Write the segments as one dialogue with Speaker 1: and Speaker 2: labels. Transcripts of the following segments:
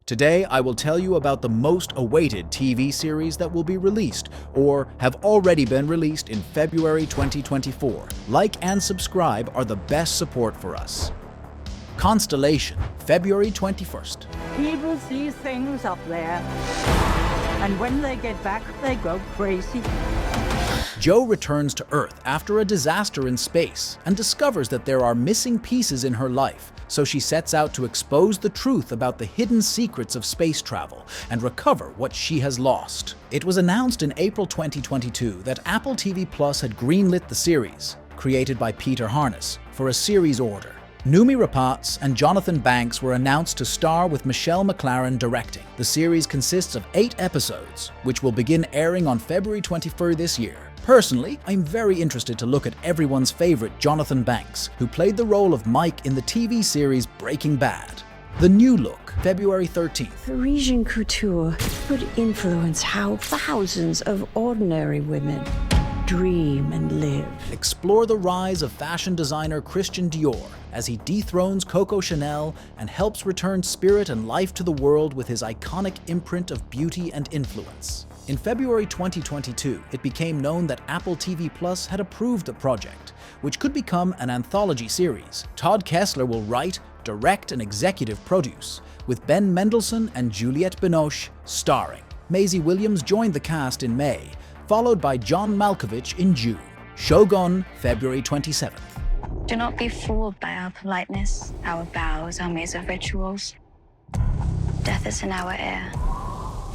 Speaker 1: Today, I will tell you about the most awaited TV series that will be released or have already been released in February 2024. Like and subscribe are the best support for us. Constellation, February 21st.
Speaker 2: People see things up there, and when they get back, they go crazy.
Speaker 1: Jo returns to Earth after a disaster in space and discovers that there are missing pieces in her life, so she sets out to expose the truth about the hidden secrets of space travel and recover what she has lost. It was announced in April 2022 that Apple TV Plus had greenlit the series, created by Peter Harness, for a series order. Noomi Rapace and Jonathan Banks were announced to star with Michelle MacLaren directing. The series consists of 8 episodes, which will begin airing on February 23rd this year. Personally, I'm very interested to look at everyone's favorite Jonathan Banks, who played the role of Mike in the TV series Breaking Bad. The New Look, February 13th.
Speaker 3: Parisian couture could influence how thousands of ordinary women dream and live.
Speaker 1: Explore the rise of fashion designer Christian Dior as he dethrones Coco Chanel and helps return spirit and life to the world with his iconic imprint of beauty and influence. In February 2022, it became known that Apple TV Plus had approved the project, which could become an anthology series. Todd Kessler will write, direct, and executive produce, with Ben Mendelsohn and Juliette Binoche starring. Maisie Williams joined the cast in May, followed by John Malkovich in June. Shôgun, February 27th.
Speaker 4: Do not be fooled by our politeness, our bows, our maze of rituals. Death is in our air.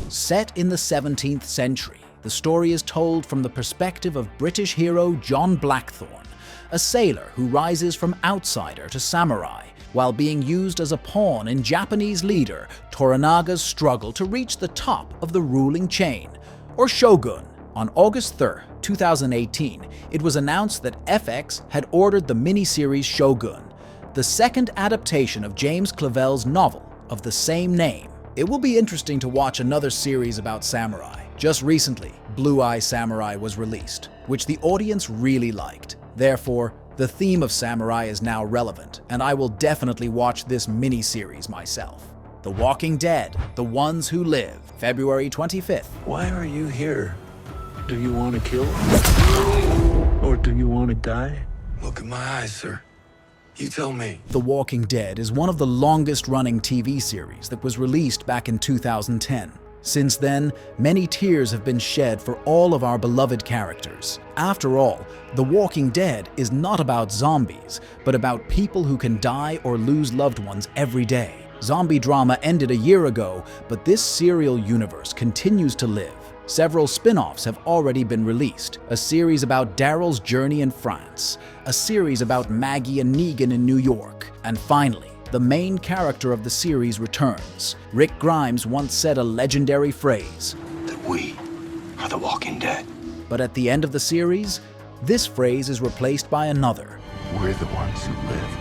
Speaker 1: Set in the 17th century, the story is told from the perspective of British hero John Blackthorne, a sailor who rises from outsider to samurai while being used as a pawn in Japanese leader Toranaga's struggle to reach the top of the ruling chain, or shogun. On August 3, 2018, it was announced that FX had ordered the miniseries Shôgun, the second adaptation of James Clavell's novel of the same name. It will be interesting to watch another series about samurai. Just recently, Blue Eye Samurai was released, which the audience really liked. Therefore, the theme of samurai is now relevant, and I will definitely watch this mini-series myself. The Walking Dead, The Ones Who Live, February 25th.
Speaker 5: Why are you here? Do you want to kill? Or do you want to die?
Speaker 6: Look in my eyes, sir. You tell me.
Speaker 1: The Walking Dead is one of the longest-running TV series that was released back in 2010. Since then, many tears have been shed for all of our beloved characters. After all, The Walking Dead is not about zombies, but about people who can die or lose loved ones every day. Zombie drama ended a year ago, but this serial universe continues to live. Several spin-offs have already been released. A series about Daryl's journey in France, a series about Maggie and Negan in New York, and finally, the main character of the series returns. Rick Grimes once said a legendary phrase,
Speaker 6: That we are the Walking Dead.
Speaker 1: but at the end of the series, this phrase is replaced by another.
Speaker 6: We're the ones who live.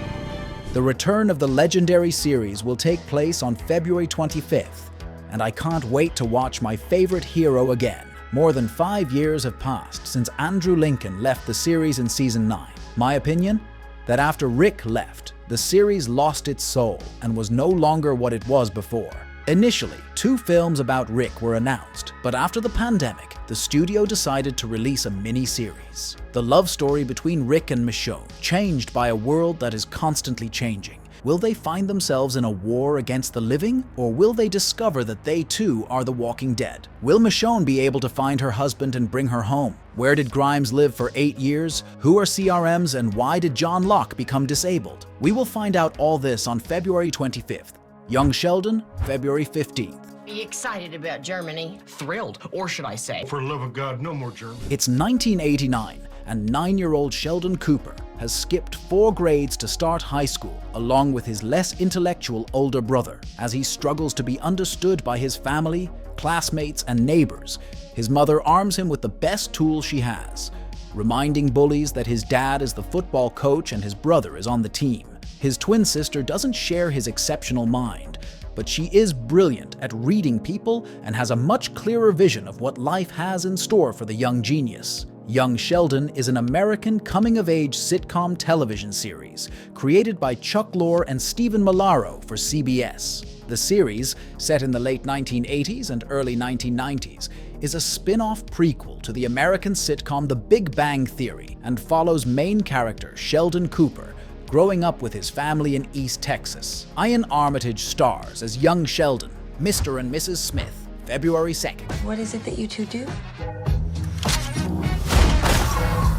Speaker 1: The return of the legendary series will take place on February 25th, and I can't wait to watch my favorite hero again. More than 5 years have passed since Andrew Lincoln left the series in Season 9. My opinion? That after Rick left, the series lost its soul and was no longer what it was before. Initially, 2 films about Rick were announced, but after the pandemic, the studio decided to release a mini-series. The love story between Rick and Michonne, changed by a world that is constantly changing. Will they find themselves in a war against the living, or will they discover that they too are the Walking Dead? Will Michonne be able to find her husband and bring her home? Where did Grimes live for 8 years? Who are CRMs, and why did John Locke become disabled? We will find out all this on February 25th. Young Sheldon, February 15th.
Speaker 7: Are you excited about Germany? Thrilled, or should I say?
Speaker 8: For the love of God, no more German.
Speaker 1: It's 1989, and 9-year-old Sheldon Cooper has skipped 4 grades to start high school, along with his less intellectual older brother. As he struggles to be understood by his family, classmates, and neighbors, his mother arms him with the best tool she has, reminding bullies that his dad is the football coach and his brother is on the team. His twin sister doesn't share his exceptional mind, but she is brilliant at reading people and has a much clearer vision of what life has in store for the young genius. Young Sheldon is an American coming-of-age sitcom television series created by Chuck Lorre and Stephen Milaro for CBS. The series, set in the late 1980s and early 1990s, is a spin-off prequel to the American sitcom The Big Bang Theory and follows main character Sheldon Cooper growing up with his family in East Texas. Ian Armitage stars as young Sheldon, Mr. and Mrs. Smith, February 2nd.
Speaker 3: What is it that you two do?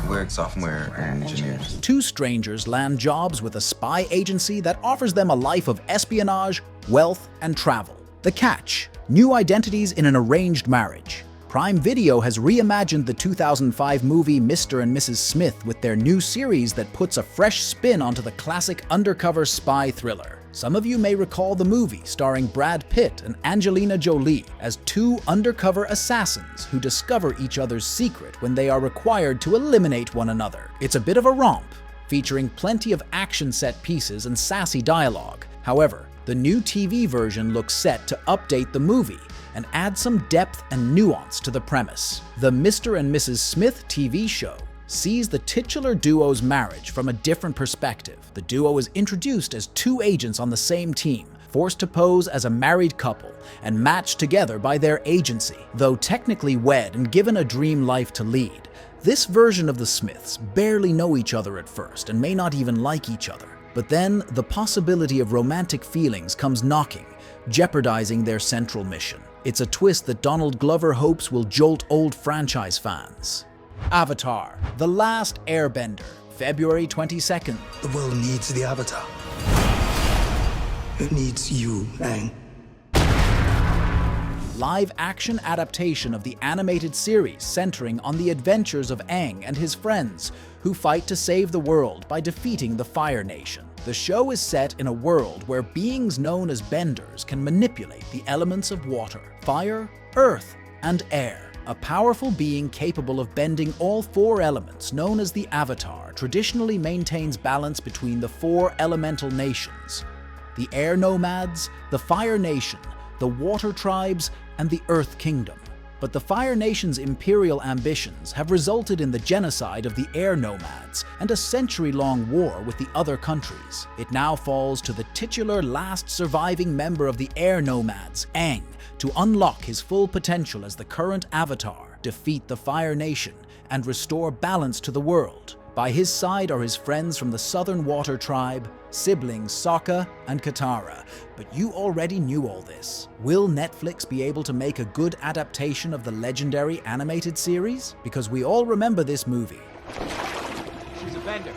Speaker 8: We're software engineers.
Speaker 1: Two strangers land jobs with a spy agency that offers them a life of espionage, wealth, and travel. The catch: new identities in an arranged marriage. Prime Video has reimagined the 2005 movie Mr. and Mrs. Smith with their new series that puts a fresh spin onto the classic undercover spy thriller. Some of you may recall the movie starring Brad Pitt and Angelina Jolie as two undercover assassins who discover each other's secret when they are required to eliminate one another. It's a bit of a romp, featuring plenty of action set pieces and sassy dialogue. However, the new TV version looks set to update the movie and add some depth and nuance to the premise. The Mr. and Mrs. Smith TV show sees the titular duo's marriage from a different perspective. The duo is introduced as two agents on the same team, forced to pose as a married couple and matched together by their agency. Though technically wed and given a dream life to lead, this version of the Smiths barely know each other at first and may not even like each other. But then the possibility of romantic feelings comes knocking, jeopardizing their central mission. It's a twist that Donald Glover hopes will jolt old franchise fans. Avatar: The Last Airbender, February 22nd.
Speaker 6: The world needs the Avatar. It needs you, Aang.
Speaker 1: Live-action adaptation of the animated series centering on the adventures of Aang and his friends, who fight to save the world by defeating the Fire Nation. The show is set in a world where beings known as benders can manipulate the elements of water, fire, earth, and air. A powerful being capable of bending all four elements, known as the Avatar, traditionally maintains balance between the four elemental nations: the Air Nomads, the Fire Nation, the Water Tribes, and the Earth Kingdom. But the Fire Nation's imperial ambitions have resulted in the genocide of the Air Nomads and a century-long war with the other countries. It now falls to the titular last surviving member of the Air Nomads, Aang, to unlock his full potential as the current Avatar, defeat the Fire Nation, and restore balance to the world. By his side are his friends from the Southern Water Tribe, siblings Sokka and Katara. But you already knew all this. Will Netflix be able to make a good adaptation of the legendary animated series? Because we all remember this movie.
Speaker 9: She's a bender.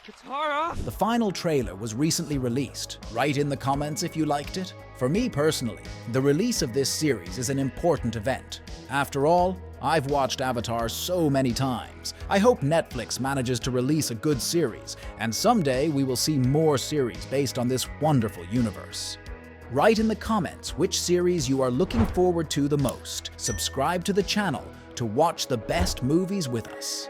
Speaker 9: Katara!
Speaker 1: The final trailer was recently released. Write in the comments if you liked it. For me personally, the release of this series is an important event. After all, I've watched Avatar so many times. I hope Netflix manages to release a good series, and someday we will see more series based on this wonderful universe. Write in the comments which series you are looking forward to the most. Subscribe to the channel to watch the best movies with us.